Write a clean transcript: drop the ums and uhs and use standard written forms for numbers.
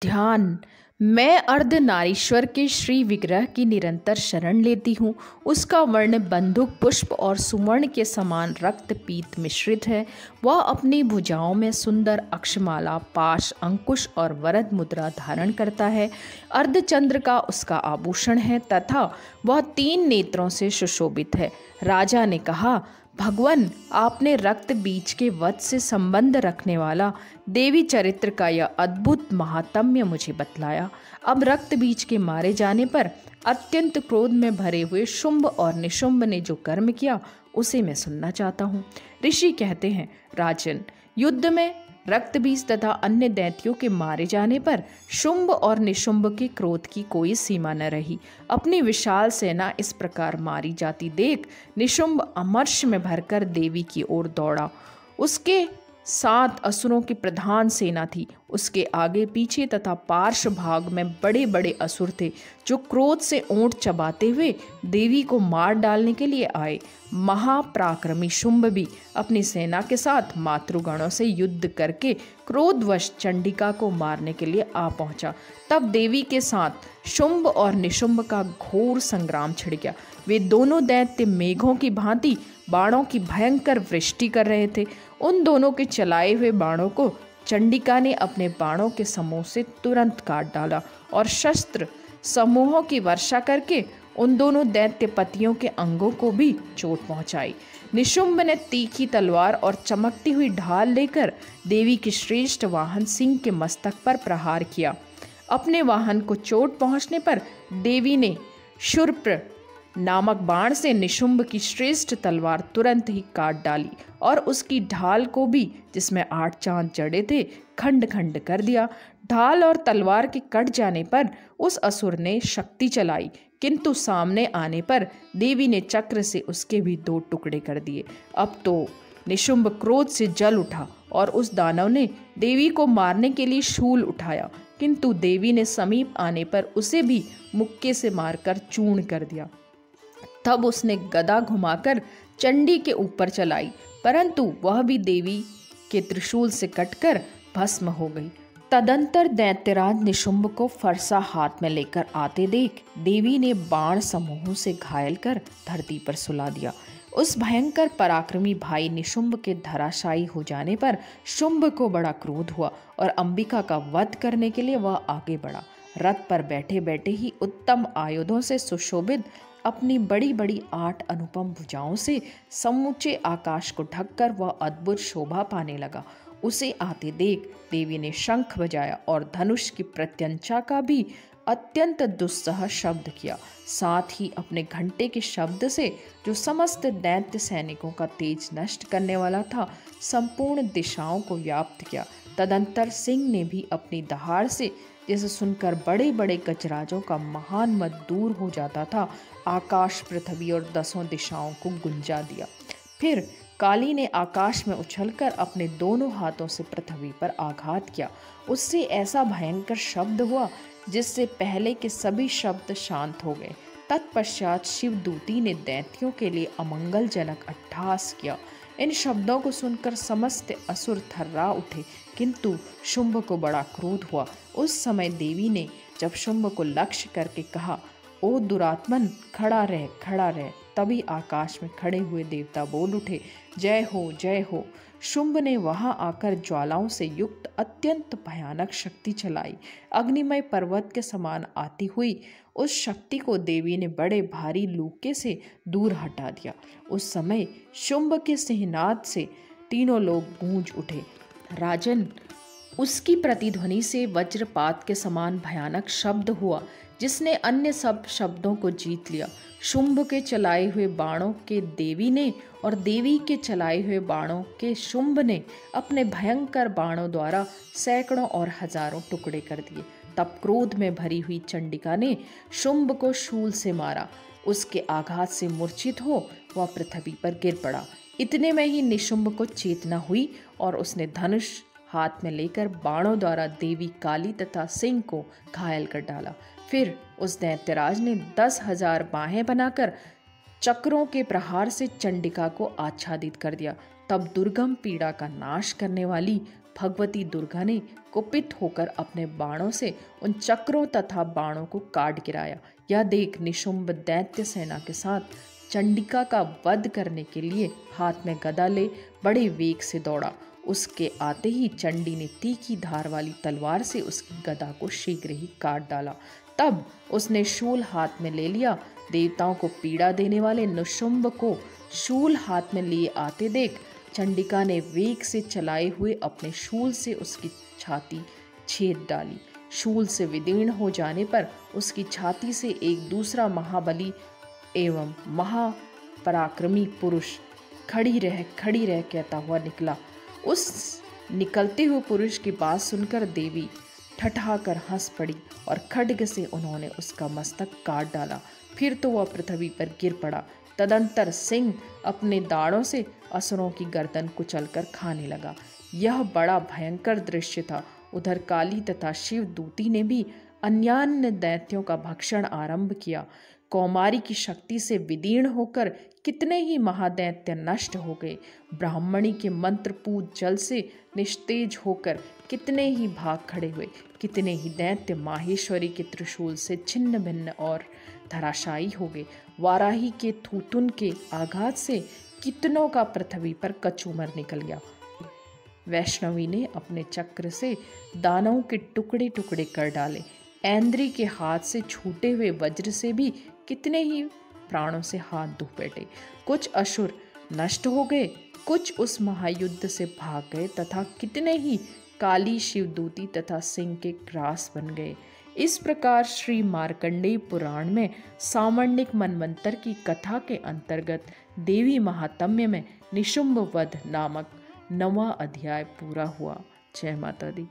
ध्यान। मैं अर्धनारीश्वर के श्री विग्रह की निरंतर शरण लेती हूँ। उसका वर्ण बंदूक पुष्प और सुवर्ण के समान रक्त पीत मिश्रित है। वह अपनी भुजाओं में सुंदर अक्षमाला, पाश, अंकुश और वरद मुद्रा धारण करता है। अर्धचंद्र का उसका आभूषण है तथा वह 3 नेत्रों से सुशोभित है। राजा ने कहा, भगवन, आपने रक्त बीज के वध से संबंध रखने वाला देवी चरित्र का यह अद्भुत महात्म्य मुझे बतलाया। अब रक्त बीज के मारे जाने पर अत्यंत क्रोध में भरे हुए शुंभ और निशुंभ ने जो कर्म किया उसे मैं सुनना चाहता हूँ। ऋषि कहते हैं, राजन, युद्ध में रक्त बीज तथा अन्य दैत्यों के मारे जाने पर शुंभ और निशुंभ के क्रोध की कोई सीमा न रही। अपनी विशाल सेना इस प्रकार मारी जाती देख निशुंभ अमर्ष में भरकर देवी की ओर दौड़ा। उसके 7 असुरों की प्रधान सेना थी। उसके आगे पीछे तथा पार्श्व भाग में बड़े बड़े असुर थे जो क्रोध से ओंठ चबाते हुए देवी को मार डालने के लिए आए। महापराक्रमी शुंभ भी अपनी सेना के साथ मातृगणों से युद्ध करके क्रोधवश चंडिका को मारने के लिए आ पहुंचा। तब देवी के साथ शुंभ और निशुंभ का घोर संग्राम छिड़ गया। वे दोनों दैत्य मेघों की भांति बाणों की भयंकर वृष्टि कर रहे थे। उन दोनों के चलाए हुए बाणों को चंडिका ने अपने बाणों के समूह से तुरंत काट डाला और शस्त्र समूहों की वर्षा करके उन दोनों दैत्यपतियों के अंगों को भी चोट पहुंचाई। निशुंभ ने तीखी तलवार और चमकती हुई ढाल लेकर देवी के श्रेष्ठ वाहन सिंह के मस्तक पर प्रहार किया। अपने वाहन को चोट पहुंचने पर देवी ने शूर्प्र नामक बाण से निशुंभ की श्रेष्ठ तलवार तुरंत ही काट डाली और उसकी ढाल को भी, जिसमें 8 चांद जड़े थे, खंड खंड कर दिया। ढाल और तलवार के कट जाने पर उस असुर ने शक्ति चलाई, किंतु सामने आने पर देवी ने चक्र से उसके भी 2 टुकड़े कर दिए। अब तो निशुंभ क्रोध से जल उठा और उस दानव ने देवी को मारने के लिए शूल उठाया, किंतु देवी ने समीप आने पर उसे भी मुक्के से मारकर चूर्ण कर दिया। तब उसने गदा घुमाकर चंडी के ऊपर चलाई, परंतु वह भी देवी के त्रिशूल से कटकर भस्म हो गई। तदंतर दैत्यराज निशुंभ को फरसा हाथ में लेकर आते देख देवी ने बाण समूहों से घायल कर धरती पर सुला दिया। उस भयंकर पराक्रमी भाई निशुंभ के धराशायी हो जाने पर शुंभ को बड़ा क्रोध हुआ और अंबिका का वध करने के लिए वह आगे बढ़ा। रथ पर बैठे बैठे ही उत्तम आयुधों से सुशोभित अपनी बड़ी बड़ी 8 अनुपम भुजाओं से समूचे आकाश को ढककर वह अद्भुत शोभा पाने लगा। उसे आते देख देवी ने शंख बजाया और धनुष की प्रत्यंचा का भी अत्यंत दुस्सह शब्द किया। साथ ही अपने घंटे के शब्द से, जो समस्त दैत्य सैनिकों का तेज नष्ट करने वाला था, संपूर्ण दिशाओं को व्याप्त किया। तदंतर सिंह ने भी अपनी दहाड़ से, जिसे सुनकर बड़े बड़े गजराजों का महान मद दूर हो जाता था, आकाश, पृथ्वी और 10 दिशाओं को गुंजा दिया। फिर काली ने आकाश में उछलकर अपने दोनों हाथों से पृथ्वी पर आघात किया। उससे ऐसा भयंकर शब्द हुआ जिससे पहले के सभी शब्द शांत हो गए। तत्पश्चात शिवदूती ने दैत्यों के लिए अमंगलजनक अट्टहास किया। इन शब्दों को सुनकर समस्त असुर थर्रा उठे, किंतु शुंभ को बड़ा क्रोध हुआ। उस समय देवी ने जब शुंभ को लक्ष्य करके कहा, ओ दुरात्मन, खड़ा रह, खड़ा रह, तभी आकाश में खड़े हुए देवता बोल उठे, जय हो, जय हो। शुंभ ने वहां आकर ज्वालाओं से युक्त अत्यंत भयानक शक्ति चलाई। अग्निमय पर्वत के समान आती हुई उस शक्ति को देवी ने बड़े भारी लूके से दूर हटा दिया। उस समय शुंभ के सिंहनाद से तीनों लोग गूंज उठे। राजन, उसकी प्रतिध्वनि से वज्रपात के समान भयानक शब्द हुआ, जिसने अन्य सब शब्दों को जीत लिया। शुंभ के चलाए हुए बाणों के देवी ने और देवी के चलाए हुए बाणों के शुंभ ने अपने भयंकर बाणों द्वारा सैकड़ों और हजारों टुकड़े कर दिए। तब क्रोध में भरी हुई चंडिका ने शुंभ को शूल से मारा। उसके आघात से मूर्छित हो वह पृथ्वी पर गिर पड़ा। इतने में ही निशुंभ को चेतना हुई और उसने धनुष हाथ में लेकर बाणों द्वारा देवी काली तथा सिंह को घायल कर डाला। फिर उस दैत्यराज ने 10,000 बाहें बनाकर चक्रों के प्रहार से चंडिका को आच्छादित कर दिया। तब दुर्गम पीड़ा का नाश करने वाली भगवती दुर्गा ने कुपित होकर अपने बाणों से उन चक्रों तथा बाणों को काट गिराया। यह देख निशुंभ दैत्य सेना के साथ चंडिका का वध करने के लिए हाथ में गदा ले बड़े वेग से दौड़ा। उसके आते ही चंडी ने तीखी धार वाली तलवार से उसकी गदा को शीघ्र ही काट डाला। तब उसने शूल हाथ में ले लिया। देवताओं को पीड़ा देने वाले निशुंभ को शूल हाथ में लिए आते देख चंडिका ने वेग से चलाए हुए अपने शूल से उसकी छाती छेद डाली। शूल से विदीर्ण हो जाने पर उसकी छाती से एक दूसरा महाबली एवं महापराक्रमी पुरुष खड़ी रह कहता हुआ निकला। उस निकलते हुए पुरुष की बात सुनकर देवी ठठाकर हंस पड़ी और खड्ग से उन्होंने उसका मस्तक काट डाला। फिर तो वह पृथ्वी पर गिर पड़ा। तदंतर सिंह अपने दाढ़ों से असुरों की गर्दन कुचलकर खाने लगा। यह बड़ा भयंकर दृश्य था। उधर काली तथा शिव दूती ने भी अन्यान्य दैत्यों का भक्षण आरंभ किया। कौमारी की शक्ति से विदीर्ण होकर कितने ही महादैत्य नष्ट हो गए। ब्राह्मणी के मंत्रपूत जल से निस्तेज होकर कितने ही भाग खड़े हुए। कितने ही दैत्य माहेश्वरी के त्रिशूल से छिन्न भिन्न और धराशायी हो गए। वाराही के थूथुन के आघात से कितनों का पृथ्वी पर कचूमर निकल गया। वैष्णवी ने अपने चक्र से दानवों के टुकड़े टुकड़े कर डाले। ऐन्द्री के हाथ से छूटे हुए वज्र से भी कितने ही प्राणों से हाथ धो बैठे। कुछ असुर नष्ट हो गए, कुछ उस महायुद्ध से भाग गए तथा कितने ही काली शिवदूती तथा सिंह के ग्रास बन गए। इस प्रकार श्री मार्कंडेय पुराण में सामर्णिक मनवंतर की कथा के अंतर्गत देवी महात्म्य में निशुंभ वध नामक 9वां अध्याय पूरा हुआ। जय माता दी।